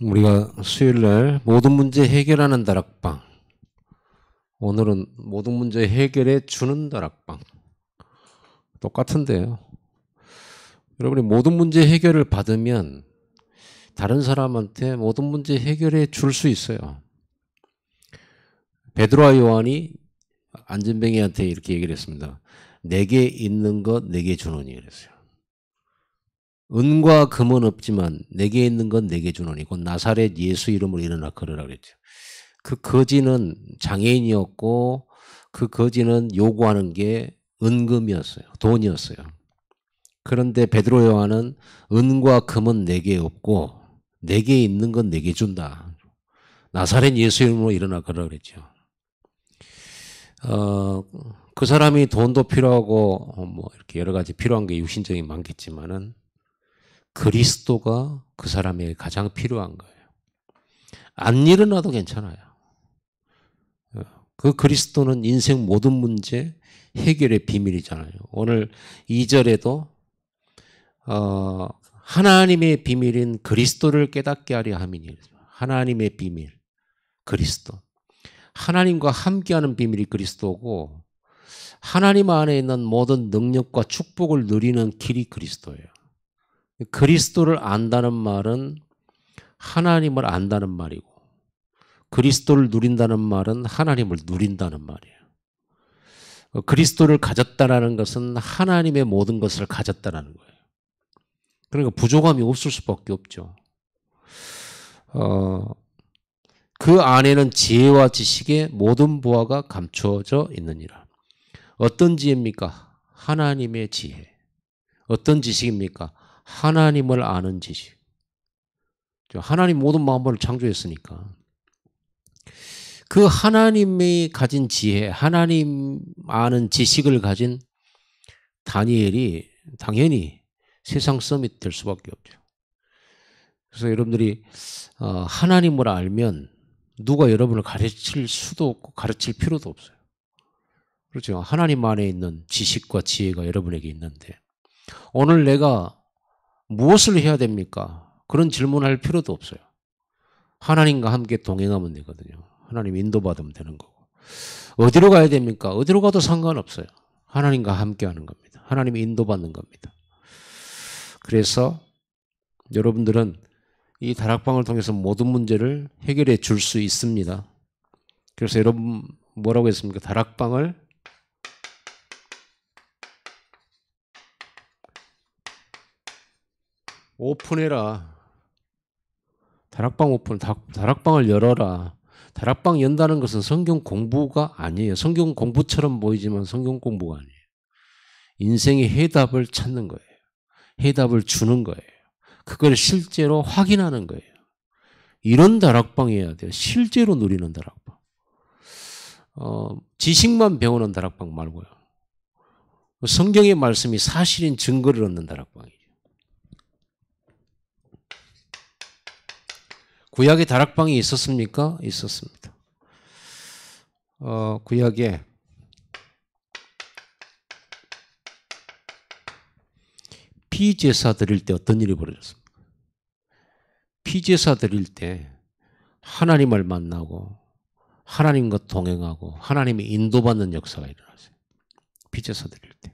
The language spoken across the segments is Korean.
우리가 수요일날 모든 문제 해결하는 다락방, 오늘은 모든 문제 해결해 주는 다락방. 똑같은데요. 여러분이 모든 문제 해결을 받으면 다른 사람한테 모든 문제 해결해 줄 수 있어요. 베드로와 요한이 안진뱅이한테 이렇게 얘기를 했습니다. 내게 있는 것 내게 주노니 그랬어요. 은과 금은 없지만 내게 있는 건 내게 주노니 곧 나사렛 예수 이름으로 일어나 걸으라 그랬죠. 그 거지는 장애인이었고 그 거지는 요구하는 게 은금이었어요. 돈이었어요. 그런데 베드로 요한은 은과 금은 내게 없고 내게 있는 건 내게 준다. 나사렛 예수 이름으로 일어나 걸으라 그랬죠. 그 사람이 돈도 필요하고 뭐 이렇게 여러 가지 필요한 게 육신적인 많겠지만은 그리스도가 그 사람에게 가장 필요한 거예요. 안 일어나도 괜찮아요. 그 그리스도는 인생 모든 문제 해결의 비밀이잖아요. 오늘 2절에도 하나님의 비밀인 그리스도를 깨닫게 하려 함이니 하나님의 비밀 그리스도. 하나님과 함께하는 비밀이 그리스도고 하나님 안에 있는 모든 능력과 축복을 누리는 길이 그리스도예요. 그리스도를 안다는 말은 하나님을 안다는 말이고 그리스도를 누린다는 말은 하나님을 누린다는 말이에요. 그리스도를 가졌다라는 것은 하나님의 모든 것을 가졌다라는 거예요. 그러니까 부족함이 없을 수밖에 없죠. 그 안에는 지혜와 지식의 모든 보화가 감추어져 있느니라. 어떤 지혜입니까? 하나님의 지혜. 어떤 지식입니까? 하나님을 아는 지식. 하나님 모든 만물을 창조했으니까. 그 하나님이 가진 지혜, 하나님 아는 지식을 가진 다니엘이 당연히 세상 서밋 될 수밖에 없죠. 그래서 여러분들이 하나님을 알면 누가 여러분을 가르칠 수도 없고 가르칠 필요도 없어요. 그렇죠. 하나님 안에 있는 지식과 지혜가 여러분에게 있는데 오늘 내가 무엇을 해야 됩니까? 그런 질문할 필요도 없어요. 하나님과 함께 동행하면 되거든요. 하나님 인도받으면 되는 거고. 어디로 가야 됩니까? 어디로 가도 상관없어요. 하나님과 함께 하는 겁니다. 하나님이 인도받는 겁니다. 그래서 여러분들은 이 다락방을 통해서 모든 문제를 해결해 줄 수 있습니다. 그래서 여러분 뭐라고 했습니까? 다락방을 오픈해라. 다락방 오픈, 다락방을 열어라. 다락방 연다는 것은 성경 공부가 아니에요. 성경 공부처럼 보이지만 성경 공부가 아니에요. 인생의 해답을 찾는 거예요. 해답을 주는 거예요. 그걸 실제로 확인하는 거예요. 이런 다락방이어야 돼요. 실제로 누리는 다락방. 지식만 배우는 다락방 말고요. 성경의 말씀이 사실인 증거를 얻는 다락방이죠. 구약에 다락방이 있었습니까? 있었습니다. 구약에 피제사 드릴 때 어떤 일이 벌어졌습니까? 피제사 드릴 때 하나님을 만나고 하나님과 동행하고 하나님의 인도받는 역사가 일어났어요. 피제사 드릴 때.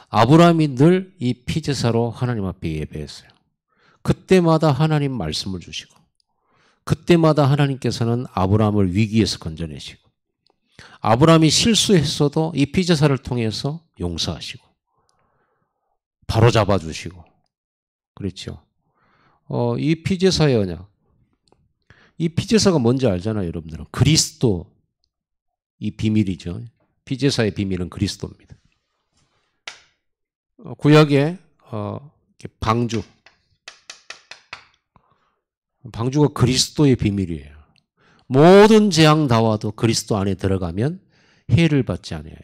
아브라함이 늘 이 피제사로 하나님 앞에 예배했어요. 그때마다 하나님 말씀을 주시고 그때마다 하나님께서는 아브라함을 위기에서 건져내시고 아브라함이 실수했어도 이 피제사를 통해서 용서하시고 바로 잡아주시고 그렇죠. 이 피제사의 언약. 이 피제사가 뭔지 알잖아요, 여러분들은. 그리스도 이 비밀이죠. 피제사의 비밀은 그리스도입니다. 구약에 방주. 방주가 그리스도의 비밀이에요. 모든 재앙 다 와도 그리스도 안에 들어가면 해를 받지 않아요.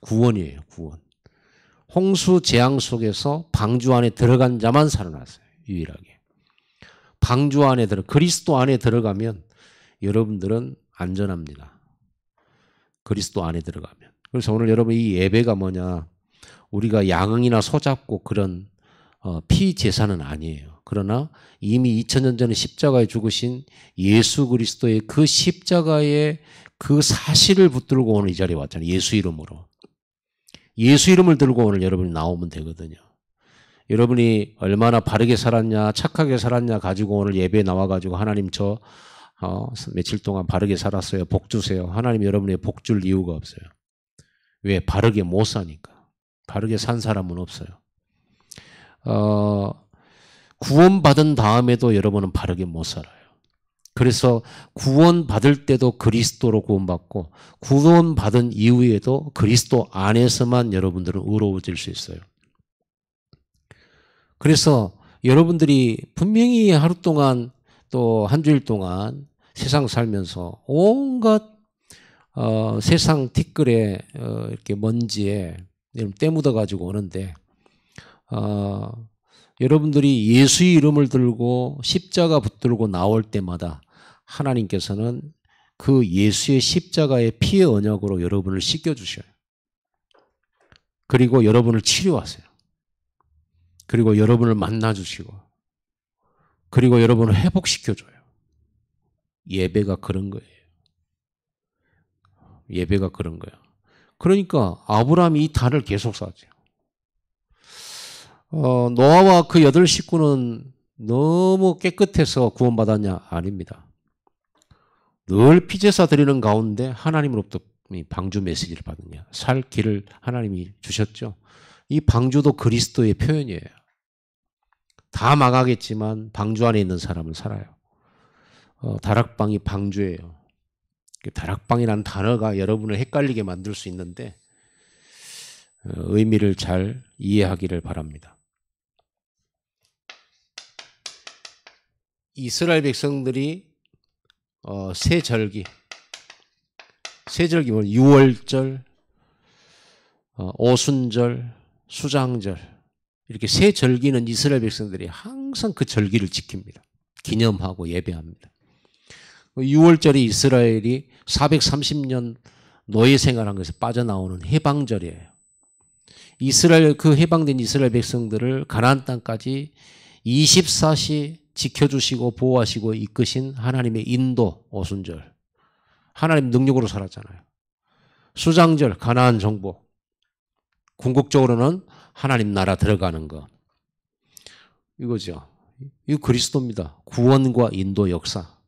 구원이에요, 구원. 홍수 재앙 속에서 방주 안에 들어간 자만 살아났어요. 유일하게. 방주 안에 그리스도 안에 들어가면 여러분들은 안전합니다. 그리스도 안에 들어가면. 그래서 오늘 여러분 이 예배가 뭐냐. 우리가 양이나 소 잡고 그런 피제사는 아니에요. 그러나 이미 2000년 전에 십자가에 죽으신 예수 그리스도의 그 십자가의 그 사실을 붙들고 오늘 이 자리에 왔잖아요. 예수 이름으로. 예수 이름을 들고 오늘 여러분이 나오면 되거든요. 여러분이 얼마나 바르게 살았냐, 착하게 살았냐 가지고 오늘 예배에 나와가지고 하나님 저 며칠 동안 바르게 살았어요. 복 주세요. 하나님 여러분의 복 줄 이유가 없어요. 왜? 바르게 못 사니까. 바르게 산 사람은 없어요. 구원받은 다음에도 여러분은 바르게 못 살아요. 그래서 구원받을 때도 그리스도로 구원받고 구원받은 이후에도 그리스도 안에서만 여러분들은 의로워질 수 있어요. 그래서 여러분들이 분명히 하루 동안 또 한 주일 동안 세상 살면서 온갖 세상 티끌에 이렇게 먼지에 때 묻어가지고 오는데 여러분들이 예수의 이름을 들고 십자가 붙들고 나올 때마다 하나님께서는 그 예수의 십자가의 피의 언약으로 여러분을 씻겨주셔요. 그리고 여러분을 치료하세요. 그리고 여러분을 만나주시고 그리고 여러분을 회복시켜줘요. 예배가 그런 거예요. 예배가 그런 거예요. 그러니까 아브라함이 이 단을 계속 쌓았죠. 노아와 그 8식구는 너무 깨끗해서 구원받았냐? 아닙니다. 늘 피제사 드리는 가운데 하나님으로부터 방주 메시지를 받느냐. 살 길을 하나님이 주셨죠. 이 방주도 그리스도의 표현이에요. 다 망하겠지만 방주 안에 있는 사람은 살아요. 다락방이 방주예요. 다락방이라는 단어가 여러분을 헷갈리게 만들 수 있는데 의미를 잘 이해하기를 바랍니다. 이스라엘 백성들이 세 절기 뭐 유월절, 오순절, 수장절 이렇게 세 절기는 이스라엘 백성들이 항상 그 절기를 지킵니다. 기념하고 예배합니다. 유월절이 이스라엘이 430년 노예 생활한 것에서 빠져나오는 해방절이에요. 이스라엘 그 해방된 이스라엘 백성들을 가나안 땅까지 24시 지켜주시고 보호하시고 이끄신 하나님의 인도 오순절. 하나님 능력으로 살았잖아요. 수장절 가나안 정복. 궁극적으로는 하나님 나라 들어가는 거. 이거죠. 이거 그리스도입니다. 구원과 인도 역사.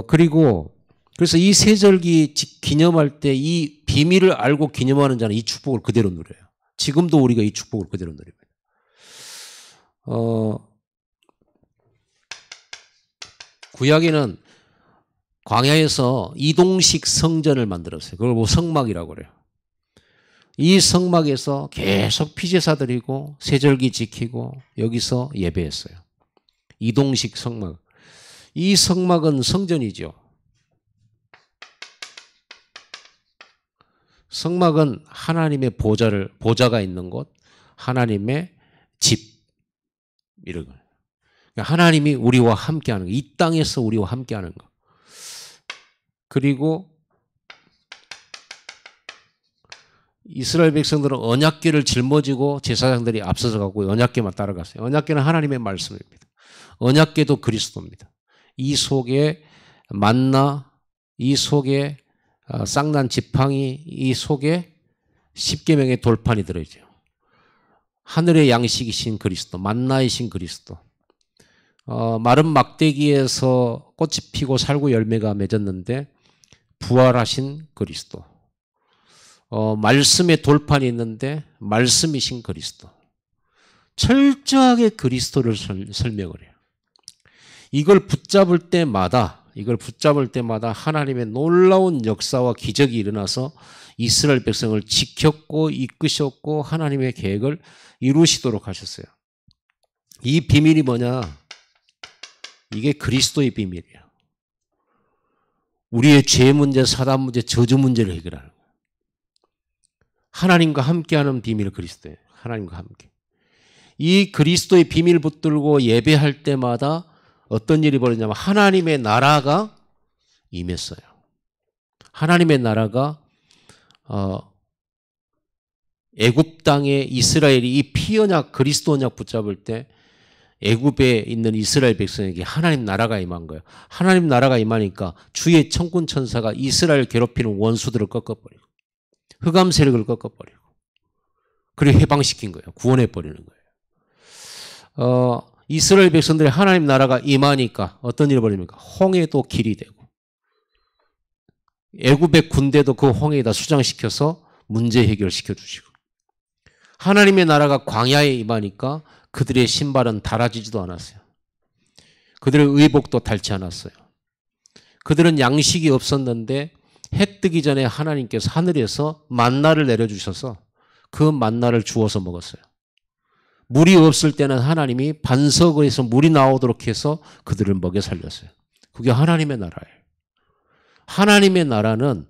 그리고 그래서 이 세절기 기념할 때 이 비밀을 알고 기념하는 자는 이 축복을 그대로 누려요. 지금도 우리가 이 축복을 그대로 누립니다. 구약에는 광야에서 이동식 성전을 만들었어요. 그걸 뭐 성막이라고 그래요. 이 성막에서 계속 피제사 드리고 세절기 지키고 여기서 예배했어요. 이동식 성막. 이 성막은 성전이죠. 성막은 하나님의 보좌가 있는 곳, 하나님의 집 이런 거예요. 그러니까 하나님이 우리와 함께하는 거, 이 땅에서 우리와 함께하는 거. 그리고 이스라엘 백성들은 언약궤를 짊어지고 제사장들이 앞서서 가고 언약궤만 따라갔어요. 언약궤는 하나님의 말씀입니다. 언약궤도 그리스도입니다. 이 속에 만나, 이 속에 쌍난 지팡이, 이 속에 십계명의 돌판이 들어있죠. 하늘의 양식이신 그리스도, 만나이신 그리스도. 마른 막대기에서 꽃이 피고 살구 열매가 맺었는데 부활하신 그리스도. 말씀의 돌판이 있는데 말씀이신 그리스도. 철저하게 그리스도를 설명을 해요. 이걸 붙잡을 때마다 하나님의 놀라운 역사와 기적이 일어나서 이스라엘 백성을 지켰고 이끄셨고 하나님의 계획을 이루시도록 하셨어요. 이 비밀이 뭐냐? 이게 그리스도의 비밀이에요. 우리의 죄 문제, 사단 문제, 저주 문제를 해결하는 거예요. 하나님과 함께하는 비밀은 그리스도예요. 하나님과 함께. 이 그리스도의 비밀 붙들고 예배할 때마다 어떤 일이 벌어지냐면 하나님의 나라가 임했어요. 하나님의 나라가 애굽 땅에 이스라엘이 이 피언약 그리스도 언약 붙잡을 때 애굽에 있는 이스라엘 백성에게 하나님 나라가 임한 거예요. 하나님 나라가 임하니까 주의 천군 천사가 이스라엘 괴롭히는 원수들을 꺾어버리고 흑암 세력을 꺾어버리고 그리고 해방시킨 거예요. 구원해버리는 거예요. 이스라엘 백성들이 하나님 나라가 임하니까 어떤 일이 벌입니까? 홍해도 길이 되고 애굽의 군대도 그 홍해에다 수장시켜서 문제 해결시켜 주시고 하나님의 나라가 광야에 임하니까 그들의 신발은 닳아지지도 않았어요. 그들의 의복도 닳지 않았어요. 그들은 양식이 없었는데 해 뜨기 전에 하나님께서 하늘에서 만나를 내려주셔서 그 만나를 주워서 먹었어요. 물이 없을 때는 하나님이 반석에서 물이 나오도록 해서 그들을 먹여 살렸어요. 그게 하나님의 나라예요. 하나님의 나라는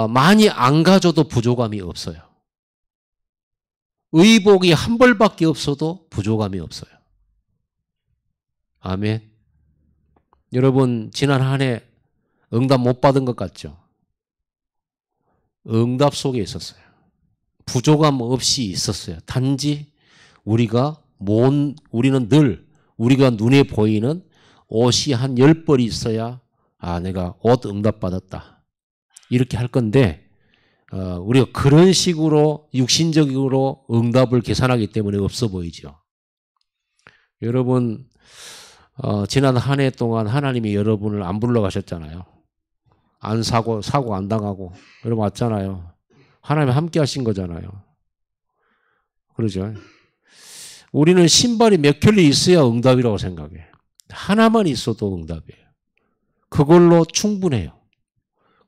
많이 안 가져도 부족함이 없어요. 의복이 한 벌밖에 없어도 부족함이 없어요. 아멘. 여러분 지난 한 해 응답 못 받은 것 같죠? 응답 속에 있었어요. 부족함 없이 있었어요. 단지 우리는 늘 우리가 눈에 보이는 옷이 한 10벌이 있어야 내가 옷 응답 받았다. 이렇게 할 건데 우리가 그런 식으로 육신적으로 응답을 계산하기 때문에 없어 보이죠. 여러분 지난 한 해 동안 하나님이 여러분을 안 불러가셨잖아요. 안 사고 안 당하고 여러분 왔잖아요. 하나님이 함께 하신 거잖아요. 그러죠. 우리는 신발이 몇 켤레 있어야 응답이라고 생각해. 하나만 있어도 응답이에요. 그걸로 충분해요.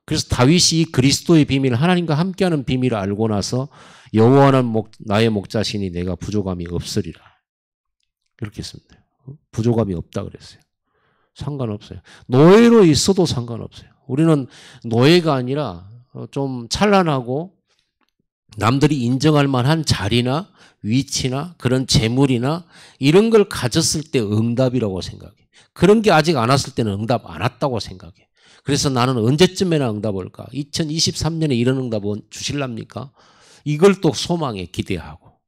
그래서 다윗이 그리스도의 비밀, 하나님과 함께하는 비밀을 알고 나서 여호와는 나의 목자시니 내가 부족함이 없으리라. 이렇게 했습니다. 부족함이 없다 그랬어요. 상관없어요. 노예로 있어도 상관없어요. 우리는 노예가 아니라 좀 찬란하고 남들이 인정할 만한 자리나 위치나 그런 재물이나 이런 걸 가졌을 때 응답이라고 생각해. 그런 게 아직 안 왔을 때는 응답 안 왔다고 생각해. 그래서 나는 언제쯤에나 응답 올까? 2023년에 이런 응답 주실랍니까? 이걸 또 소망에 기대하고.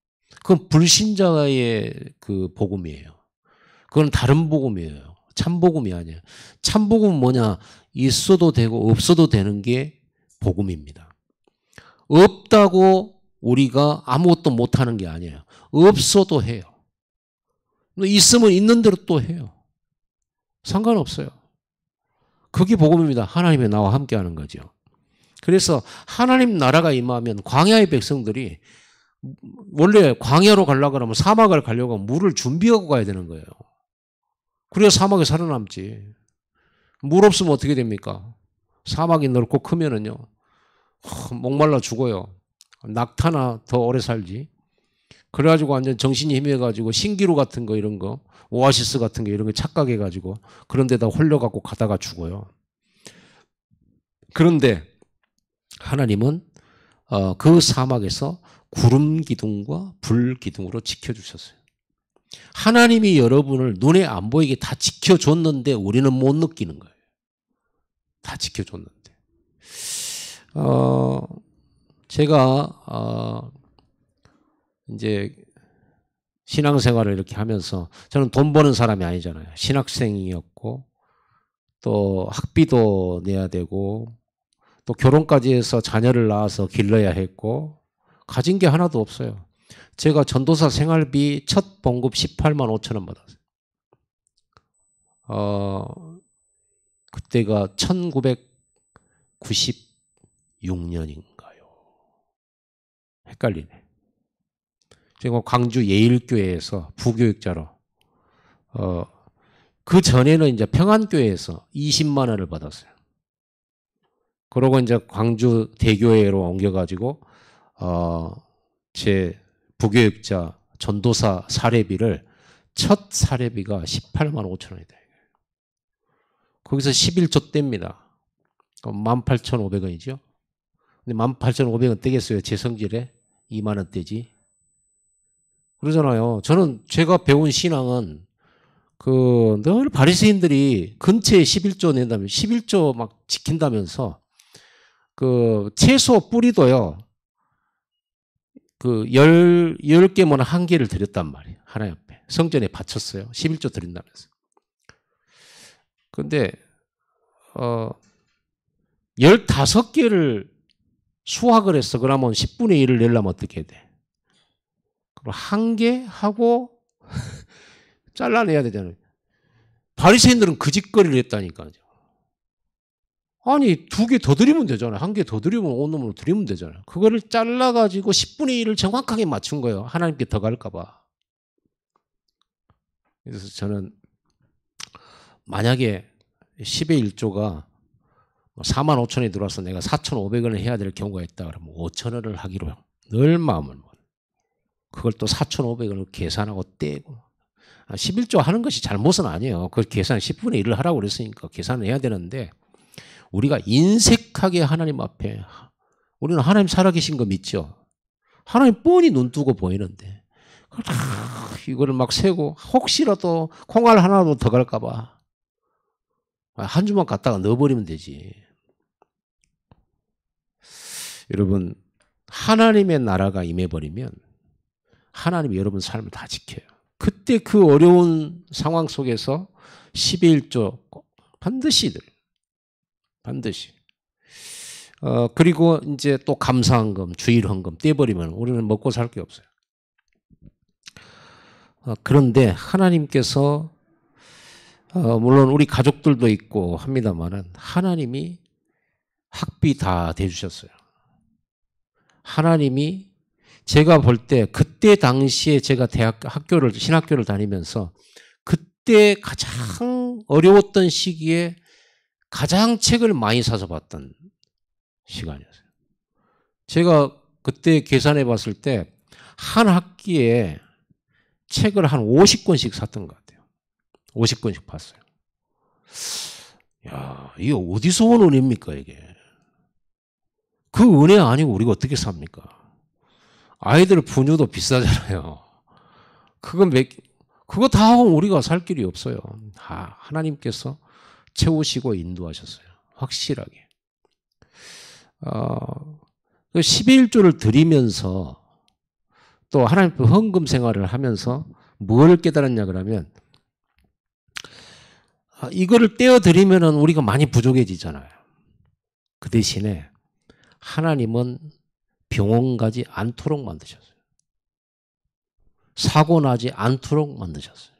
그건 불신자의 그 복음이에요. 그건 다른 복음이에요. 참복음이 아니에요. 참복음은 뭐냐? 있어도 되고 없어도 되는 게 복음입니다. 없다고 우리가 아무것도 못하는 게 아니에요. 없어도 해요. 있으면 있는 대로 또 해요. 상관없어요. 그게 복음입니다. 하나님의 나와 함께하는 거죠. 그래서 하나님 나라가 임하면 광야의 백성들이 원래 광야로 가려고 하면 사막을 가려고 하면 물을 준비하고 가야 되는 거예요. 그래야 사막에 살아남지. 물 없으면 어떻게 됩니까? 사막이 넓고 크면은요. 목말라 죽어요. 낙타나 더 오래 살지. 그래가지고 완전 정신이 희미해가지고 신기루 같은 거 이런 거 오아시스 같은 거 이런 거 착각해가지고 그런 데다 홀려갖고 가다가 죽어요. 그런데 하나님은 그 사막에서 구름 기둥과 불 기둥으로 지켜주셨어요. 하나님이 여러분을 눈에 안 보이게 다 지켜줬는데 우리는 못 느끼는 거예요. 다 지켜줬는데. 제가 이제 신앙생활을 이렇게 하면서 저는 돈 버는 사람이 아니잖아요. 신학생이었고 또 학비도 내야 되고 또 결혼까지 해서 자녀를 낳아서 길러야 했고 가진 게 하나도 없어요. 제가 전도사 생활비 첫 봉급 18만 5천 원 받았어요. 그때가 1996년인가요? 헷갈리네. 제가 광주 예일교회에서 부교육자로 그 전에는 이제 평안교회에서 20만 원을 받았어요. 그러고 이제 광주 대교회로 옮겨가지고 제 부교육자 전도사 사례비를 첫 사례비가 18만 5천 원이다. 거기서 11조 뗍니다. 18,500원이죠. 근데 18,500원 떼겠어요. 제 성질에 2만 원 떼지. 그러잖아요. 제가 배운 신앙은 늘 바리새인들이 근처에 11조 낸다면 11조 막 지킨다면서 채소 뿌리도요. 열 개면 한 개를 드렸단 말이에요. 하나님 앞에. 성전에 바쳤어요. 11조 드린다면서. 근데, 15개를 수확을 했어. 그러면 10분의 1을 내려면 어떻게 돼? 그럼 한 개 하고 잘라내야 되잖아요. 바리새인들은 그 짓거리를 했다니까요. 아니 2개 더 드리면 되잖아요. 한 개 더 드리면 온몸으로 드리면 되잖아요. 그거를 잘라가지고 10분의 1을 정확하게 맞춘 거예요. 하나님께 더 갈까 봐. 그래서 저는 만약에 10의 1조가 4만 5천원이 들어와서 내가 4,500원을 해야 될 경우가 있다 그러면 5,000원을 하기로 늘 마음을 먹어요. 그걸 또 4,500원을 계산하고 떼고 11조 하는 것이 잘못은 아니에요. 그걸 계산 10분의 1을 하라고 그랬으니까 계산을 해야 되는데 우리가 인색하게 하나님 앞에 우리는 하나님 살아계신 거 믿죠. 하나님 뻔히 눈 뜨고 보이는데 이거를 막 세고 혹시라도 콩알 하나라도 더 갈까 봐 한 주만 갖다가 넣어버리면 되지. 여러분 하나님의 나라가 임해버리면 하나님이 여러분 삶을 다 지켜요. 그때 그 어려운 상황 속에서 10의 1조 반드시 그리고 이제 또 감사헌금, 주일헌금 떼버리면 우리는 먹고 살 게 없어요. 그런데 하나님께서 물론 우리 가족들도 있고 합니다만은 하나님이 학비 다 대주셨어요. 하나님이 제가 볼 때 그때 당시에 제가 신학교를 다니면서 그때 가장 어려웠던 시기에 가장 책을 많이 사서 봤던 시간이었어요. 제가 그때 계산해 봤을 때 한 학기에 책을 한 50권씩 샀던 것 같아요. 50권씩 봤어요. 야, 이게 어디서 온 은혜입니까, 이게? 그 은혜 아니고 우리가 어떻게 삽니까? 아이들 분유도 비싸잖아요. 그거 다 하고 우리가 살 길이 없어요. 하나님께서 채우시고 인도하셨어요. 확실하게. 11조를 드리면서 또 하나님 헌금 생활을 하면서 뭘 깨달았냐 그러면 이거를 떼어드리면 우리가 많이 부족해지잖아요. 그 대신에 하나님은 병원 가지 않도록 만드셨어요. 사고 나지 않도록 만드셨어요.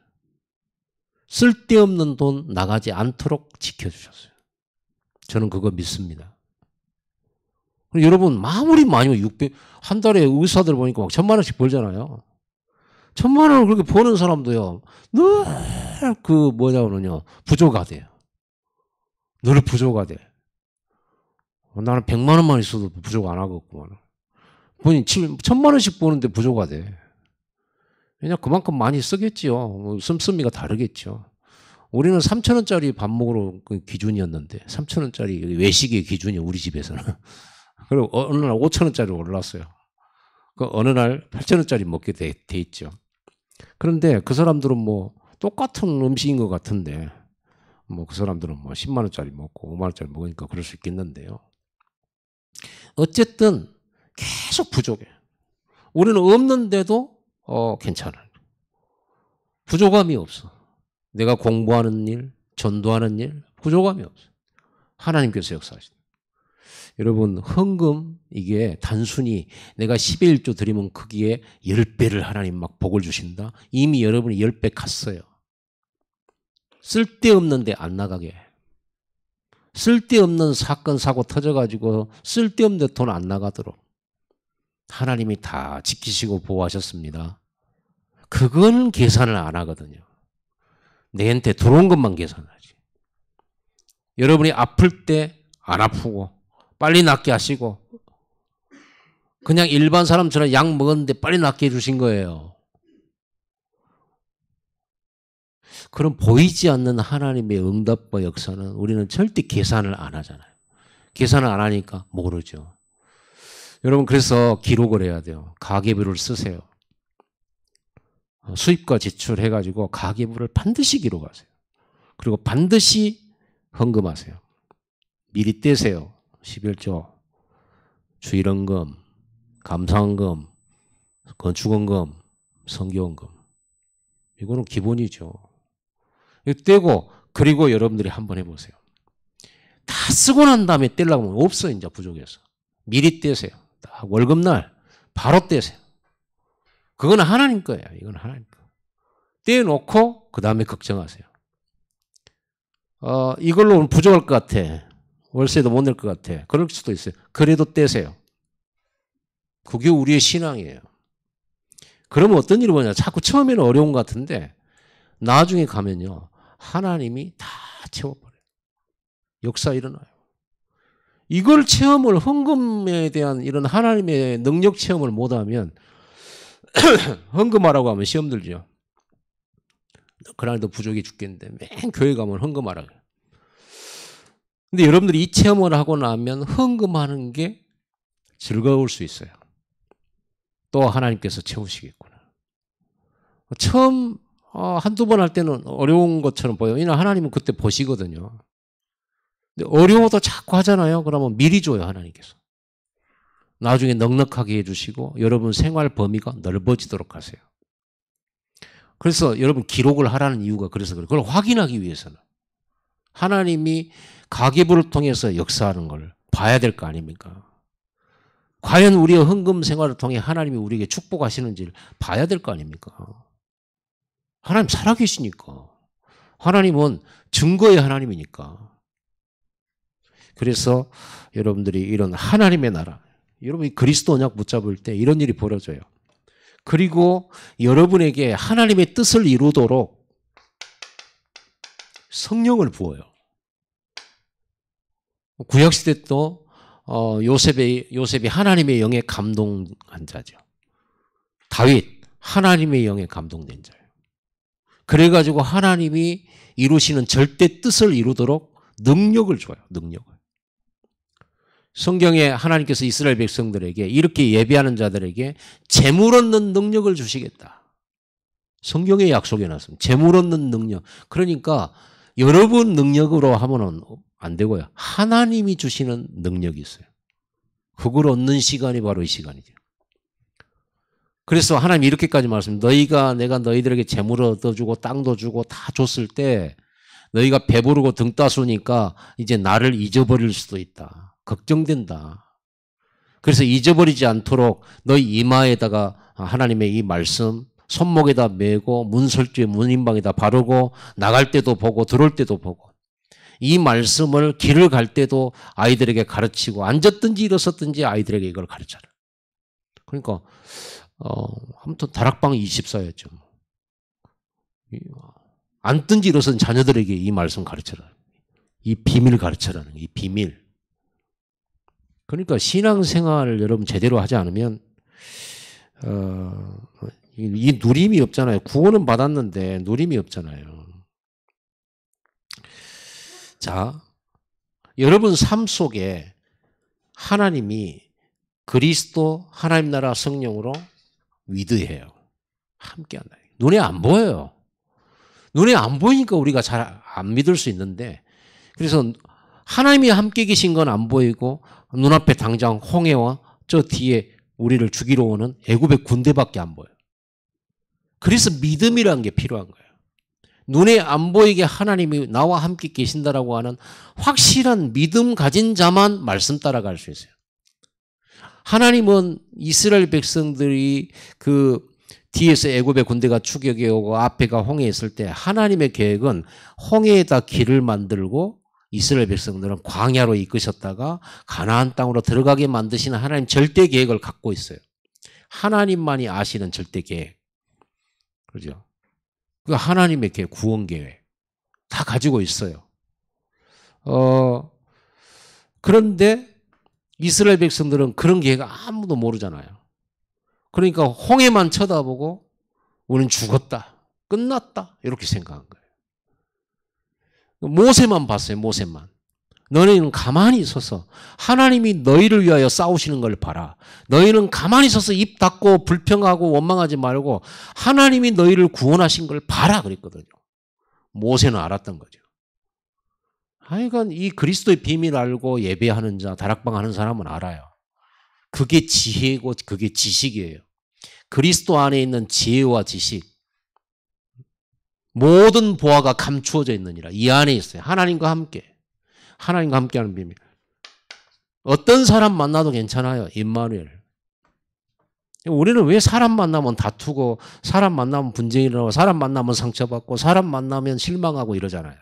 쓸데없는 돈 나가지 않도록 지켜주셨어요. 저는 그거 믿습니다. 여러분 아무리 많이 600, 한 달에 의사들 보니까 막 1,000만 원씩 벌잖아요. 1,000만 원을 그렇게 버는 사람도요. 늘 부족하대요. 늘 부족하대. 나는 100만 원만 있어도 부족 안 하겠구만. 본인 1,000만 원씩 버는데 부족하대. 왜냐 그만큼 많이 쓰겠지요. 씀씀이가 다르겠죠. 우리는 3,000원짜리 밥 먹으러 그 기준이었는데 3,000원짜리 외식의 기준이 우리 집에서는. 그리고 어느 날 5,000원짜리 올랐어요. 그 어느 날 8,000원짜리 먹게 돼 있죠. 그런데 그 사람들은 뭐 똑같은 음식인 것 같은데 뭐 그 사람들은 뭐 10만 원짜리 먹고 5만 원짜리 먹으니까 그럴 수 있겠는데요. 어쨌든 계속 부족해. 우리는 없는데도 괜찮아요. 부족함이 없어. 내가 공부하는 일, 전도하는 일 부족함이 없어. 하나님께서 역사하시다. 여러분 헌금 이게 단순히 내가 10의 1조 드리면 거기에 10배를 하나님 막 복을 주신다. 이미 여러분이 10배 갔어요. 쓸데없는 데 안 나가게. 쓸데없는 사건 사고 터져가지고 쓸데없는 데 돈 안 나가도록 하나님이 다 지키시고 보호하셨습니다. 그건 계산을 안 하거든요. 내한테 들어온 것만 계산하지. 여러분이 아플 때 안 아프고 빨리 낫게 하시고 그냥 일반 사람처럼 약 먹었는데 빨리 낫게 해주신 거예요. 그럼 보이지 않는 하나님의 응답과 역사는 우리는 절대 계산을 안 하잖아요. 계산을 안 하니까 모르죠. 여러분 그래서 기록을 해야 돼요. 가계부를 쓰세요. 수입과 지출 해가지고 가계부를 반드시 기록하세요. 그리고 반드시 헌금하세요. 미리 떼세요. 11조, 주일헌금, 감사헌금, 건축원금, 성교원금. 이거는 기본이죠. 이거 떼고 그리고 여러분들이 한번 해보세요. 다 쓰고 난 다음에 떼려고 하면 없어 이제 부족해서. 미리 떼세요. 딱 월급날 바로 떼세요. 그건 하나님 거예요. 이건 하나님 거. 떼놓고 그 다음에 걱정하세요. 이걸로 부족할 것 같아. 월세도 못 낼 것 같아. 그럴 수도 있어요. 그래도 떼세요. 그게 우리의 신앙이에요. 그러면 어떤 일이 뭐냐. 자꾸 처음에는 어려운 것 같은데 나중에 가면요. 하나님이 다 채워버려요. 역사 일어나요. 이걸 체험을 헌금에 대한 이런 하나님의 능력 체험을 못하면 헌금하라고 하면 시험 들죠. 그날도 부족해 죽겠는데 맨 교회 가면 헌금하라고 해요. 근데 여러분들이 이 체험을 하고 나면 헌금하는 게 즐거울 수 있어요. 또 하나님께서 채우시겠구나. 처음 한두 번 할 때는 어려운 것처럼 보여요. 왜냐하면 하나님은 그때 보시거든요. 근데 어려워도 자꾸 하잖아요. 그러면 미리 줘요, 하나님께서. 나중에 넉넉하게 해주시고 여러분 생활 범위가 넓어지도록 하세요. 그래서 여러분 기록을 하라는 이유가 그래서 그래요. 그걸 확인하기 위해서는. 하나님이 가계부를 통해서 역사하는 걸 봐야 될 거 아닙니까? 과연 우리의 헌금 생활을 통해 하나님이 우리에게 축복하시는지를 봐야 될 거 아닙니까? 하나님 살아계시니까. 하나님은 증거의 하나님이니까. 그래서 여러분들이 이런 하나님의 나라, 여러분이 그리스도 언약 붙잡을 때 이런 일이 벌어져요. 그리고 여러분에게 하나님의 뜻을 이루도록 성령을 부어요. 구약시대 또 요셉이 하나님의 영에 감동한 자죠. 다윗 하나님의 영에 감동된 자예요. 그래가지고 하나님이 이루시는 절대 뜻을 이루도록 능력을 줘요. 능력을. 성경에 하나님께서 이스라엘 백성들에게 이렇게 예배하는 자들에게 재물 얻는 능력을 주시겠다. 성경의 약속에 나왔습니다. 재물 얻는 능력. 그러니까 여러분 능력으로 하면은 안 되고요. 하나님이 주시는 능력이 있어요. 그걸 얻는 시간이 바로 이 시간이죠. 그래서 하나님이 이렇게까지 말씀합니다. 내가 너희들에게 재물을 얻어주고 땅도 주고 다 줬을 때 너희가 배부르고 등 따스우니까 이제 나를 잊어버릴 수도 있다. 걱정된다. 그래서 잊어버리지 않도록 너희 이마에다가 하나님의 이 말씀 손목에다 메고 문설주에 문인방에다 바르고 나갈 때도 보고 들어올 때도 보고 이 말씀을 길을 갈 때도 아이들에게 가르치고 앉았든지 일어섰든지 아이들에게 이걸 가르쳐라. 그러니까 아무튼 다락방 24였죠. 앉든지 일어선 자녀들에게 이 말씀 가르쳐라. 이 비밀 가르쳐라는 이 비밀. 그러니까 신앙생활을 여러분 제대로 하지 않으면 이 누림이 없잖아요. 구원은 받았는데 누림이 없잖아요. 자, 여러분 삶 속에 하나님이 그리스도 하나님 나라 성령으로 위드해요. 함께한다. 눈에 안 보여요. 눈에 안 보이니까 우리가 잘 안 믿을 수 있는데 그래서 하나님이 함께 계신 건 안 보이고 눈앞에 당장 홍해와 저 뒤에 우리를 죽이러 오는 애굽의 군대밖에 안 보여요. 그래서 믿음이라는 게 필요한 거예요. 눈에 안 보이게 하나님이 나와 함께 계신다라고 하는 확실한 믿음 가진 자만 말씀 따라갈 수 있어요. 하나님은 이스라엘 백성들이 그 뒤에서 애굽의 군대가 추격해 오고 앞에가 홍해에 있을 때 하나님의 계획은 홍해에다 길을 만들고 이스라엘 백성들은 광야로 이끄셨다가 가나안 땅으로 들어가게 만드시는 하나님 절대 계획을 갖고 있어요. 하나님만이 아시는 절대 계획. 그렇죠? 그 하나님의 계획, 구원 계획 다 가지고 있어요. 그런데 이스라엘 백성들은 그런 계획 아무도 모르잖아요. 그러니까 홍해만 쳐다보고 우리는 죽었다, 끝났다 이렇게 생각한 거예요. 모세만 봤어요. 모세만. 너희는 가만히 있어서 하나님이 너희를 위하여 싸우시는 걸 봐라. 너희는 가만히 있어서 입 닫고 불평하고 원망하지 말고 하나님이 너희를 구원하신 걸 봐라 그랬거든요. 모세는 알았던 거죠. 하여간 이 그리스도의 비밀 알고 예배하는 자, 다락방 하는 사람은 알아요. 그게 지혜고 그게 지식이에요. 그리스도 안에 있는 지혜와 지식, 모든 보화가 감추어져 있느니라. 이 안에 있어요. 하나님과 함께. 하나님과 함께하는 비밀. 어떤 사람 만나도 괜찮아요. 임마누엘. 우리는 왜 사람 만나면 다투고 사람 만나면 분쟁이 일어나고 사람 만나면 상처받고 사람 만나면 실망하고 이러잖아요.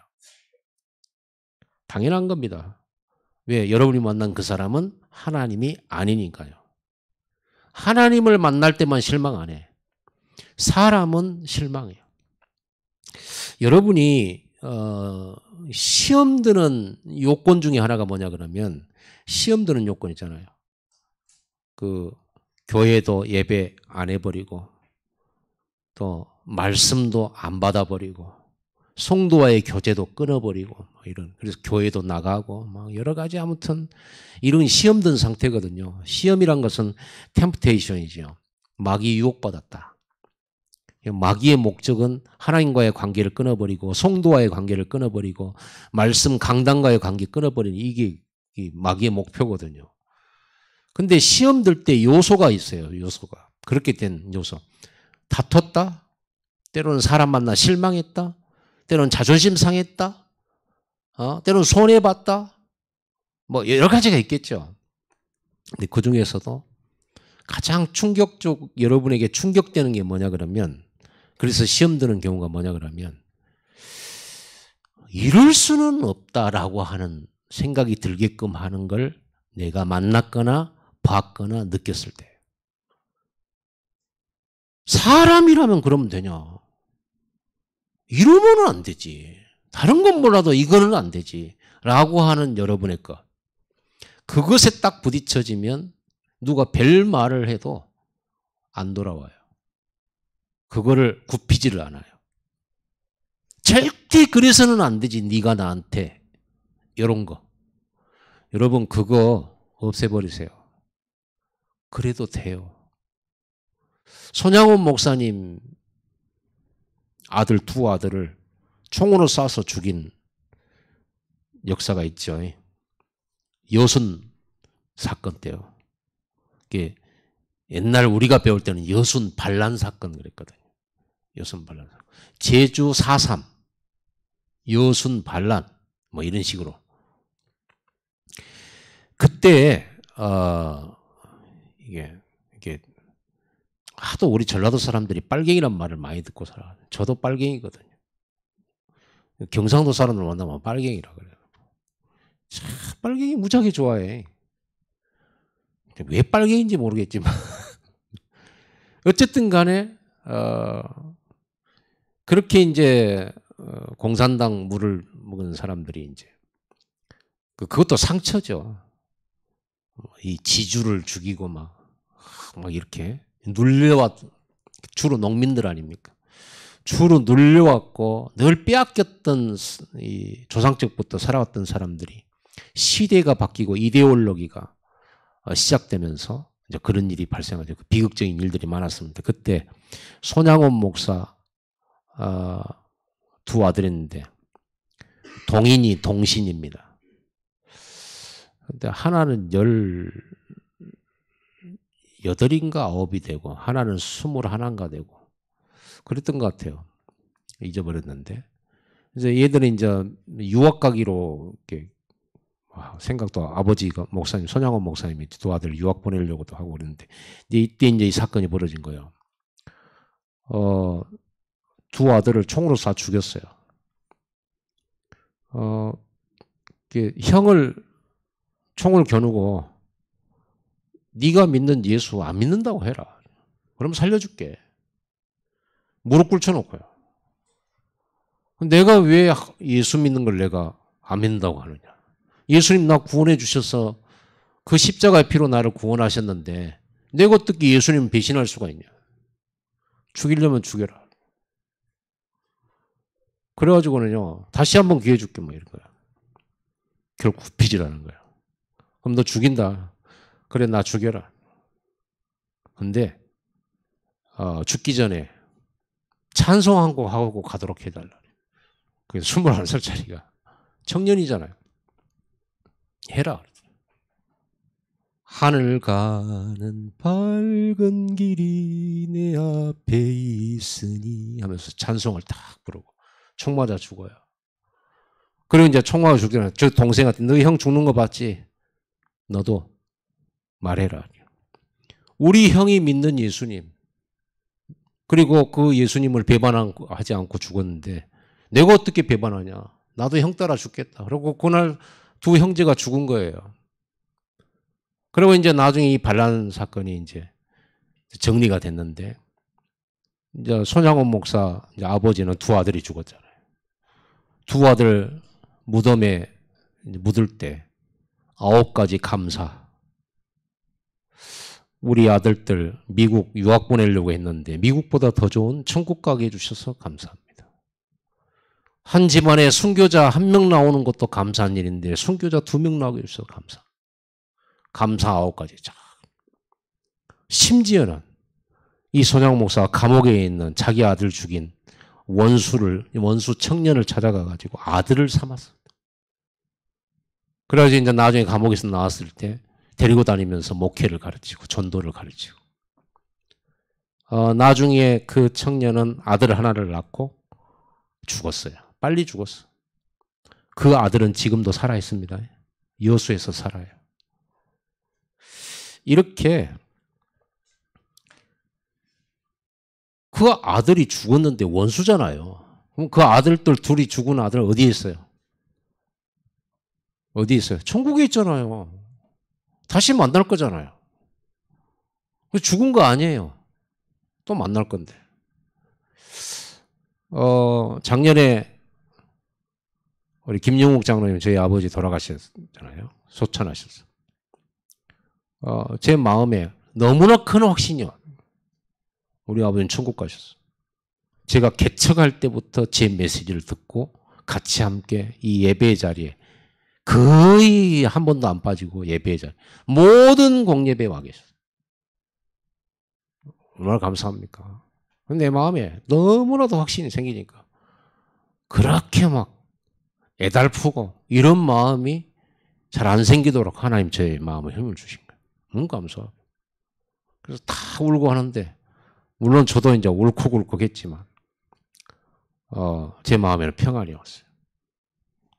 당연한 겁니다. 왜? 여러분이 만난 그 사람은 하나님이 아니니까요. 하나님을 만날 때만 실망 안 해. 사람은 실망해요. 여러분이 시험 드는 요건 중에 하나가 뭐냐 그러면 시험 드는 요건 있잖아요. 그 교회도 예배 안 해버리고 또 말씀도 안 받아버리고 성도와의 교제도 끊어버리고 뭐 이런 그래서 교회도 나가고 막 여러 가지 아무튼 이런 시험 든 상태거든요. 시험이란 것은 템프테이션이죠. 마귀 유혹받았다. 마귀의 목적은 하나님과의 관계를 끊어버리고 성도와의 관계를 끊어버리고 말씀 강단과의 관계 끊어버리는 이게 마귀의 목표거든요. 근데 시험 들 때 요소가 있어요. 요소가. 그렇게 된 요소. 다퉜다. 때로는 사람 만나 실망했다. 때로는 자존심 상했다. 때로는 손해봤다. 뭐 여러 가지가 있겠죠. 근데 그 중에서도 가장 여러분에게 충격되는 게 뭐냐 그러면 그래서 시험 드는 경우가 뭐냐 그러면 이럴 수는 없다라고 하는 생각이 들게끔 하는 걸 내가 만났거나 봤거나 느꼈을 때 사람이라면 그러면 되냐. 이러면 안 되지. 다른 건 몰라도 이거는 안 되지. 라고 하는 여러분의 것. 그것에 딱 부딪혀지면 누가 별 말을 해도 안 돌아와요. 그거를 굽히지를 않아요. 절대 그래서는 안 되지. 네가 나한테. 이런 거. 여러분 그거 없애버리세요. 그래도 돼요. 손양원 목사님 두 아들을 총으로 쏴서 죽인 역사가 있죠. 여순 사건 때요. 이게 옛날 우리가 배울 때는 여순 반란 사건 그랬거든요. 여순 반란 사건. 제주 4.3 여순 반란 뭐 이런 식으로. 그때 이게 하도 우리 전라도 사람들이 빨갱이란 말을 많이 듣고 살아. 저도 빨갱이거든요. 경상도 사람들 만나면 빨갱이라 그래요. 참 빨갱이 무지하게 좋아해. 왜 빨갱이인지 모르겠지만 어쨌든 간에 그렇게 이제 공산당 물을 먹은 사람들이 이제 그것도 상처죠. 이 지주를 죽이고 막 이렇게 주로 농민들 아닙니까? 주로 눌려왔고 늘 빼앗겼던 이 조상적부터 살아왔던 사람들이 시대가 바뀌고 이데올로기가 시작되면서 이제 그런 일이 발생하죠. 비극적인 일들이 많았습니다. 그때 손양원 목사 두 아들인데 동인이 동신입니다. 근데 하나는 18인가 9이 되고 하나는 21인가 되고 그랬던 것 같아요. 잊어버렸는데. 이제 얘들은 이제 유학 가기로 이렇게 생각도 아버지가 목사님, 손양원 목사님이 두 아들 유학 보내려고도 하고 그랬는데 이때 이제 이 사건이 벌어진 거예요. 두 아들을 총으로 쏴 죽였어요. 형을 총을 겨누고 네가 믿는 예수 안 믿는다고 해라. 그럼 살려줄게. 무릎 꿇혀놓고요. 내가 왜 예수 믿는 걸 내가 안 믿는다고 하느냐. 예수님 나 구원해 주셔서 그 십자가의 피로 나를 구원하셨는데 내가 어떻게 예수님 배신할 수가 있냐. 죽이려면 죽여라. 그래가지고는요 다시 한번 기회 줄게 뭐 이런 거야. 결국 굽히지라는 거야. 그럼 너 죽인다. 그래 나 죽여라. 근데 죽기 전에 찬송 한 곡 하고 가도록 해달라. 그게 21살짜리가 청년이잖아요. 해라. 하늘 가는 밝은 길이 내 앞에 있으니 하면서 찬송을 딱 부르고 총 맞아 죽어요. 그리고 이제 총 맞아 죽잖아요. 저 동생한테 너 형 죽는 거 봤지? 너도 말해라. 우리 형이 믿는 예수님 그리고 그 예수님을 배반하지 않고 죽었는데 내가 어떻게 배반하냐. 나도 형 따라 죽겠다. 그리고 그날 두 형제가 죽은 거예요. 그리고 이제 나중에 이 반란 사건이 이제 정리가 됐는데 이제 손양원 목사 이제 아버지는 두 아들이 죽었잖아요. 두 아들 무덤에 묻을 때 9가지 감사. 우리 아들들 미국 유학 보내려고 했는데 미국보다 더 좋은 천국 가게 해주셔서 감사합니다. 한 집안에 순교자 1명 나오는 것도 감사한 일인데 순교자 2명 나오게 해주셔서 감사. 감사 9가지. 심지어는 이 손양 목사가 감옥에 있는 자기 아들 죽인 원수 청년을 찾아가 가지고 아들을 삼았습니다. 그래가지고 이제 나중에 감옥에서 나왔을 때 데리고 다니면서 목회를 가르치고 전도를 가르치고 나중에 그 청년은 아들 하나를 낳고 죽었어요. 빨리 죽었어. 그 아들은 지금도 살아 있습니다. 여수에서 살아요. 이렇게 그 아들이 죽었는데 원수잖아요. 그럼 그 아들들 둘이 죽은 아들 어디에 있어요? 어디 있어요? 천국에 있잖아요. 다시 만날 거잖아요. 죽은 거 아니에요. 또 만날 건데. 작년에 우리 김용욱 장로님 저희 아버지 돌아가셨잖아요. 소천하셨어요. 제 마음에 너무나 큰 확신이요. 우리 아버지는 천국 가셨어요. 제가 개척할 때부터 제 메시지를 듣고 같이 함께 이 예배 자리에 거의 한 번도 안 빠지고 예배 자리 모든 공예배에 와 계셨어요. 얼마나 감사합니까? 내 마음에 너무나도 확신이 생기니까 그렇게 막 애달프고 이런 마음이 잘 안 생기도록 하나님 저의 마음에 힘을 주신 거예요. 너무 감사하고. 그래서 다 울고 하는데 물론 저도 이제 울컥울컥 했지만 제 마음에는 평안이 왔어요.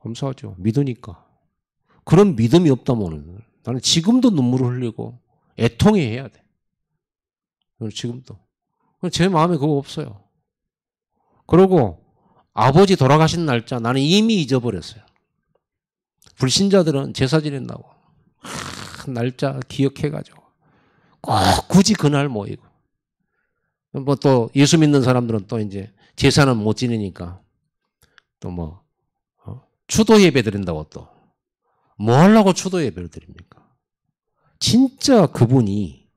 감사하죠. 믿으니까. 그런 믿음이 없다면 나는 지금도 눈물을 흘리고 애통해야 돼. 지금도. 제 마음에 그거 없어요. 그리고 아버지 돌아가신 날짜 나는 이미 잊어버렸어요. 불신자들은 제사 지낸다고 날짜 기억해가지고 꼭 굳이 그날 모이고 뭐 또 예수 믿는 사람들은 또 이제 제사는 못 지내니까 또 뭐 추도 예배 드린다고 또 뭐 하려고 추도 예배를 드립니까? 진짜 그분이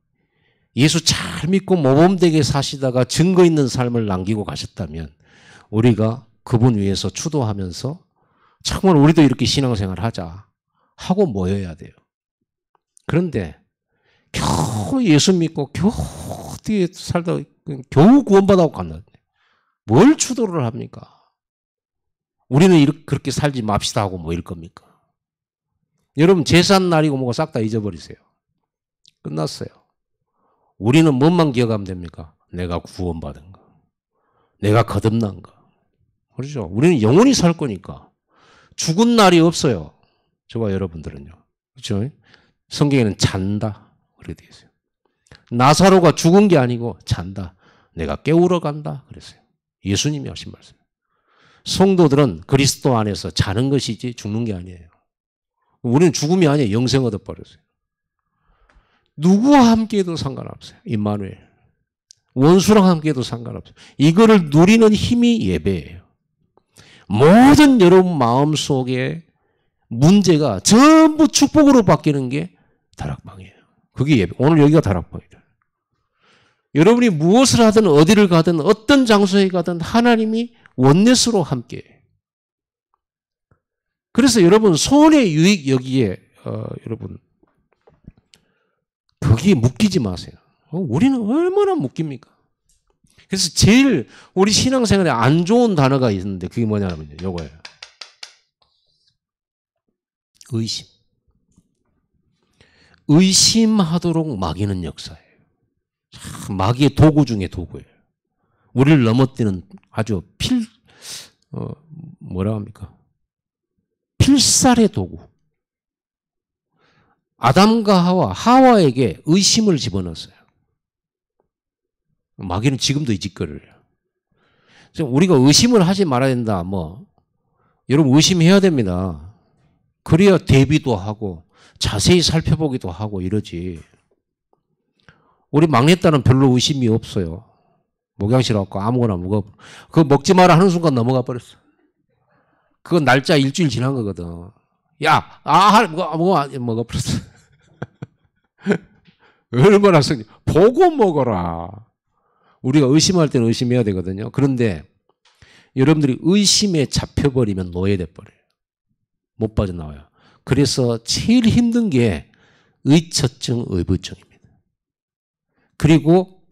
예수 잘 믿고 모범되게 사시다가 증거 있는 삶을 남기고 가셨다면 우리가 그분 위해서 추도하면서 정말 우리도 이렇게 신앙생활 하자 하고 모여야 돼요. 그런데 겨우 예수 믿고 겨우 어떻게 살다 겨우 구원받아고 갔는데 뭘 추도를 합니까? 우리는 그렇게 살지 맙시다 하고 모일 겁니까? 여러분 제삿날이고 뭐고 싹 다 잊어버리세요. 끝났어요. 우리는 뭔만 기억하면 됩니까? 내가 구원받은 거. 내가 거듭난 거. 그렇죠? 우리는 영원히 살 거니까. 죽은 날이 없어요. 저와 여러분들은요. 그렇죠? 성경에는 잔다. 그렇게 되어 있어요. 나사로가 죽은 게 아니고 잔다. 내가 깨우러 간다. 그랬어요. 예수님이 하신 말씀. 성도들은 그리스도 안에서 자는 것이지 죽는 게 아니에요. 우리는 죽음이 아니에요. 영생 얻어버렸어요. 누구와 함께해도 상관없어요. 임마누엘. 원수랑 함께해도 상관없어요. 이거를 누리는 힘이 예배예요. 모든 여러분 마음속에 문제가 전부 축복으로 바뀌는 게 다락방이에요. 그게 예배. 오늘 여기가 다락방이다. 여러분이 무엇을 하든 어디를 가든 어떤 장소에 가든 하나님이 원넷으로 함께해요. 그래서 여러분 손의 유익 여기에 여러분 거기에 묶이지 마세요. 우리는 얼마나 묶입니까? 그래서 제일 우리 신앙생활에 안 좋은 단어가 있는데 그게 뭐냐면요. 요거예요. 의심. 의심하도록 막이는 역사예요. 마귀의 도구 중에 도구예요. 우리를 넘어뜨리는 아주 뭐라 합니까? 필살의 도구. 아담과 하와에게 의심을 집어넣었어요. 마귀는 지금도 이 짓거리를 해요. 우리가 의심을 하지 말아야 된다. 여러분 의심해야 됩니다. 그래야 대비도 하고 자세히 살펴보기도 하고 이러지. 우리 막내딸은 별로 의심이 없어요. 목양실 갖고 아무거나 먹어. 그거 먹지 마라 하는 순간 넘어가 버렸어. 그건 날짜 일주일 지난 거거든. 야, 먹어버렸어. 얼마나 보고 먹어라. 우리가 의심할 때는 의심해야 되거든요. 그런데 여러분들이 의심에 잡혀버리면 노예돼 버려요. 못 빠져나와요. 그래서 제일 힘든 게 의처증, 의부증입니다. 그리고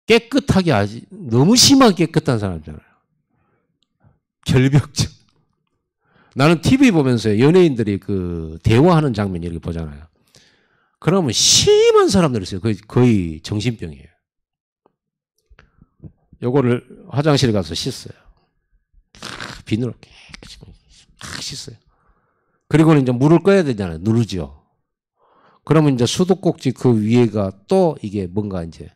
깨끗하게 너무 심하게 깨끗한 사람 있잖아요. 결벽증. 나는 TV 보면서 연예인들이 대화하는 장면 이렇게 보잖아요. 그러면 심한 사람들이 있어요. 거의 정신병이에요. 요거를 화장실에 가서 씻어요. 비누로 깨끗이 씻어요. 그리고는 이제 물을 꺼야 되잖아요. 누르죠. 그러면 이제 수도꼭지 그 위에가 또 이게 뭔가 이제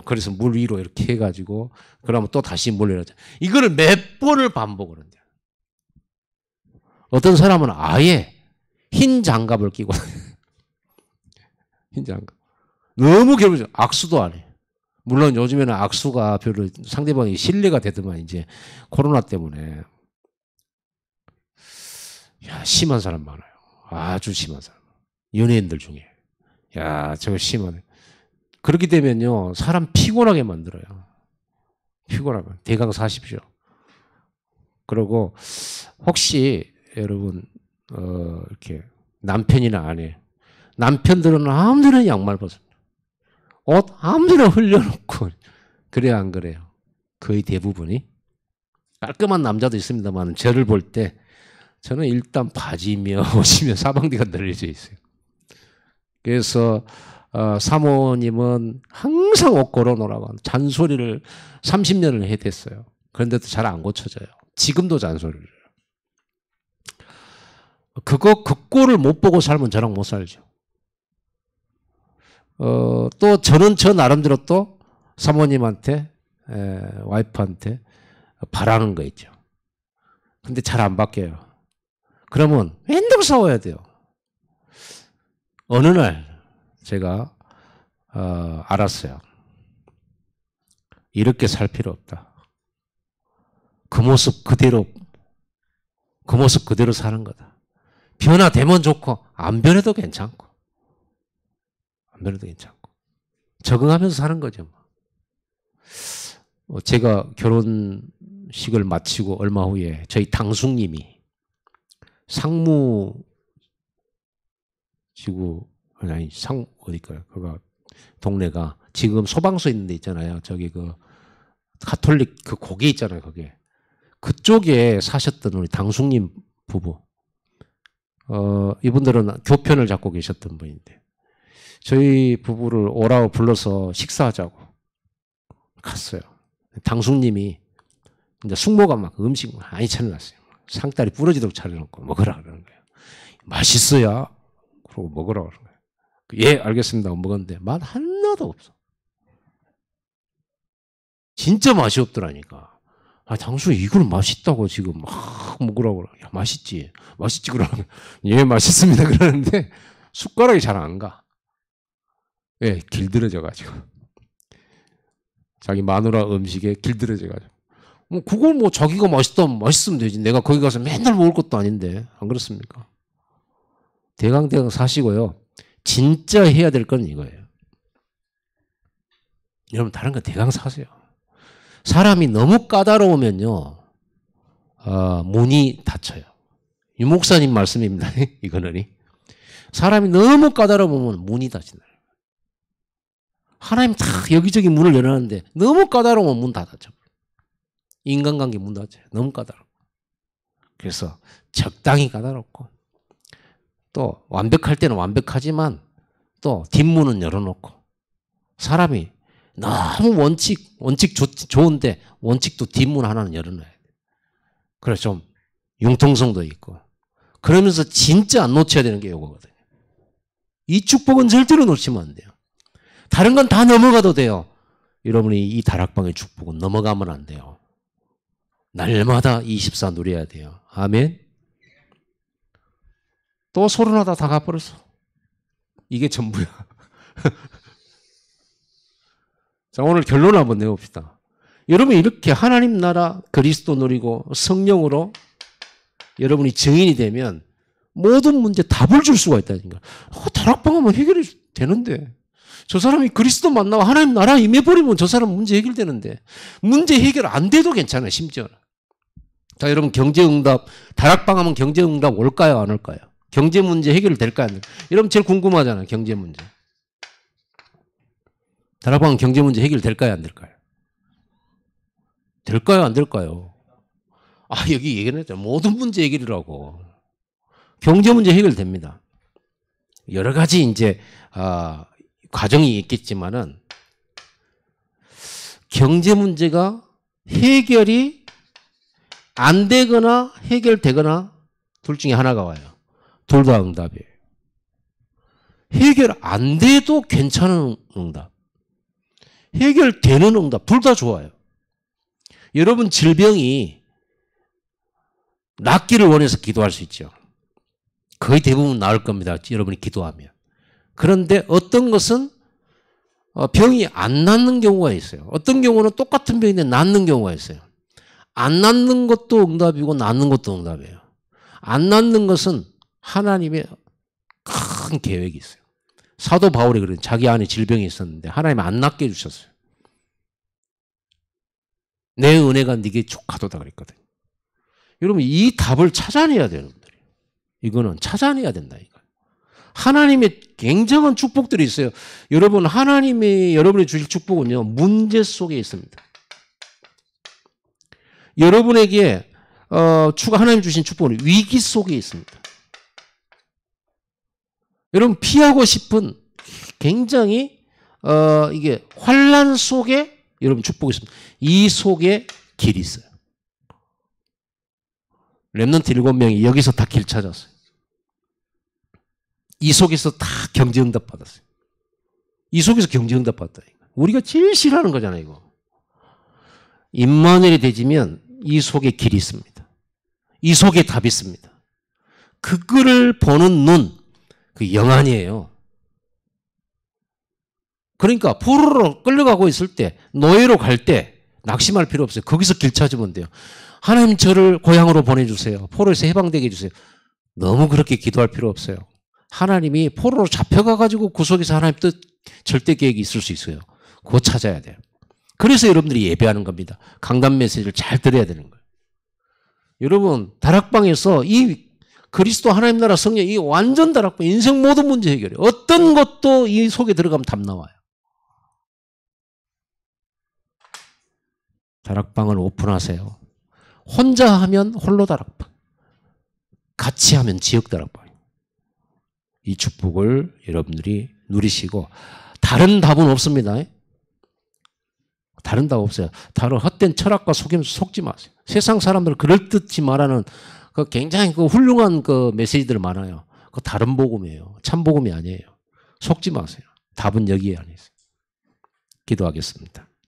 그래서 물 위로 이렇게 해가지고 그러면 또 다시 물 내려져. 이거를 몇 번을 반복을 한대요. 어떤 사람은 아예 흰 장갑을 끼고 흰 장갑. 너무 괴롭죠. 악수도 안 해. 물론 요즘에는 악수가 별로 상대방이 신뢰가 되더만 이제 코로나 때문에. 야, 심한 사람 많아요. 아주 심한 사람. 연예인들 중에. 야, 저거 심하네. 그렇게 되면요, 사람 피곤하게 만들어요. 피곤하면. 대강 사십시오. 그리고 혹시 여러분, 이렇게 남편이나 아내, 남편들은 아무데나 양말 벗습니다. 옷 아무데나 흘려놓고. 그래야 안 그래요? 거의 대부분이. 깔끔한 남자도 있습니다만, 저를 볼 때, 저는 일단 바지며 옷이며 사방디가 널려져 있어요. 그래서, 사모님은 항상 옷 걸어놓으라고 잔소리를 30년을 해댔어요. 그런데도 잘 안 고쳐져요. 지금도 잔소리를 해요. 그 꼴을 못 보고 살면 저랑 못 살죠. 또 저는 저 나름대로 또 사모님한테, 와이프한테 바라는 거 있죠. 근데 잘 안 바뀌어요. 그러면 맨날 싸워야 돼요. 어느 날 제가 알았어요. 이렇게 살 필요 없다. 그 모습 그대로 사는 거다. 변화되면 좋고 안 변해도 괜찮고 적응하면서 사는 거죠. 제가 결혼식을 마치고 얼마 후에 저희 당숙님이 상무지구 어딜까요? 그가 동네가 지금 소방서 있는 데 있잖아요. 저기 가톨릭 고개 있잖아요. 거기에. 그쪽에 사셨던 우리 당숙님 부부. 이분들은 교편을 잡고 계셨던 분인데 저희 부부를 오라고 불러서 식사하자고 갔어요. 당숙님이 이제 숙모가 막 음식 많이 차려놨어요. 상다리 부러지도록 차려놓고 먹으라 그러는 거예요. 맛있어야 그러고 먹으라 그러는 거예요. 예, 알겠습니다. 먹었는데 맛 하나도 없어. 진짜 맛이 없더라니까. 당숙이 이걸 맛있다고 지금 막 먹으라고 그래. 야, 맛있지 그러는. 예, 맛있습니다 그러는데 숟가락이 잘 안 가. 예, 길들여져가지고. 자기 마누라 음식에 길들여져가지고. 그걸 자기가 맛있으면 되지. 내가 거기 가서 맨날 먹을 것도 아닌데. 안 그렇습니까? 대강 사시고요. 진짜 해야 될 건 이거예요. 여러분, 다른 거 대강 사세요. 사람이 너무 까다로우면요, 문이 닫혀요. 유 목사님 말씀입니다. 이거는. 사람이 너무 까다로우면 문이 닫힌다. 하나님 다 여기저기 문을 열어놨는데 너무 까다로우면 문 다 닫혀. 인간관계 문 닫혀요. 너무 까다로워. 그래서 적당히 까다롭고 또 완벽할 때는 완벽하지만 또 뒷문은 열어놓고 사람이 너무 원칙 좋은데 원칙도 뒷문 하나는 열어놔야 돼. 그래서 좀 융통성도 있고 그러면서 진짜 안 놓쳐야 되는 게 이거거든요. 이 축복은 절대로 놓치면 안 돼요. 다른 건 다 넘어가도 돼요. 여러분이 이 다락방의 축복은 넘어가면 안 돼요. 날마다 24 누려야 돼요. 아멘. 또 소론하다 다 가버렸어. 이게 전부야. 자, 오늘 결론 한번 내봅시다. 여러분이 이렇게 하나님 나라 그리스도 누리고 성령으로 여러분이 증인이 되면 모든 문제 답을 줄 수가 있다니까. 다락방 하면 해결이 되는데. 저 사람이 그리스도 만나고 하나님 나라 임해버리면 저 사람 문제 해결되는데. 문제 해결 안 돼도 괜찮아요, 심지어는. 자, 여러분 경제응답, 다락방 하면 경제응답 올까요, 안 올까요? 경제 문제 해결될까요, 안 될까요? 여러분 제일 궁금하잖아요, 경제 문제. 다락방 경제 문제 해결될까요, 안 될까요? 될까요, 안 될까요? 아, 여기 얘기했죠. 모든 문제 해결이라고. 경제 문제 해결됩니다. 여러 가지 이제, 과정이 있겠지만은, 경제 문제가 해결이 안 되거나 해결되거나 둘 중에 하나가 와요. 둘 다 응답이에요. 해결 안 돼도 괜찮은 응답. 해결되는 응답. 둘 다 좋아요. 여러분 질병이 낫기를 원해서 기도할 수 있죠. 거의 대부분 나을 겁니다. 여러분이 기도하면. 그런데 어떤 것은 병이 안 낫는 경우가 있어요. 어떤 경우는 똑같은 병인데 낫는 경우가 있어요. 안 낫는 것도 응답이고 낫는 것도 응답이에요. 안 낫는 것은 하나님의 큰 계획이 있어요. 사도 바울이 그래요. 자기 안에 질병이 있었는데 하나님 안 낫게 해주셨어요. 내 은혜가 네게 족하도다 그랬거든요. 여러분 이 답을 찾아내야 되는 분들이에요. 이거는 찾아내야 된다. 이거. 하나님의 굉장한 축복들이 있어요. 여러분 하나님이 여러분이 주실 축복은요. 문제 속에 있습니다. 여러분에게 하나님 주신 축복은 위기 속에 있습니다. 여러분 피하고 싶은 굉장히 이게 환난 속에 여러분 축복이 있습니다. 이 속에 길이 있어요. 렘넌트 7명이 여기서 다 길 찾았어요. 이 속에서 다 경제응답 받았어요. 이 속에서 경제응답 받았다. 우리가 제일 싫어하는 거잖아요. 이거. 임마누엘이 되지면 이 속에 길이 있습니다. 이 속에 답이 있습니다. 그거를 보는 눈, 그 영안이에요. 그러니까 포로로 끌려가고 있을 때, 노예로 갈 때 낙심할 필요 없어요. 거기서 길 찾으면 돼요. 하나님 저를 고향으로 보내주세요. 포로에서 해방되게 해주세요. 너무 그렇게 기도할 필요 없어요. 하나님이 포로로 잡혀가가지고 그 속에서 하나님 뜻 절대 계획이 있을 수 있어요. 그거 찾아야 돼요. 그래서 여러분들이 예배하는 겁니다. 강단 메시지를 잘 들어야 되는 거예요. 여러분 다락방에서 이 그리스도 하나님 나라 성령 이 완전 다락방 인생 모든 문제 해결이에요. 어떤 것도 이 속에 들어가면 답 나와요. 다락방을 오픈하세요. 혼자 하면 홀로 다락방, 같이 하면 지역 다락방. 이 축복을 여러분들이 누리시고 다른 답은 없습니다. 다른 답 없어요. 다른 헛된 철학과 속임수 속지 마세요. 세상 사람들 그럴듯이 말하는 그 굉장히 그 훌륭한 그 메시지들 많아요. 그 다른 복음이에요. 참 복음이 아니에요. 속지 마세요. 답은 여기에 안에 있어요. 기도하겠습니다.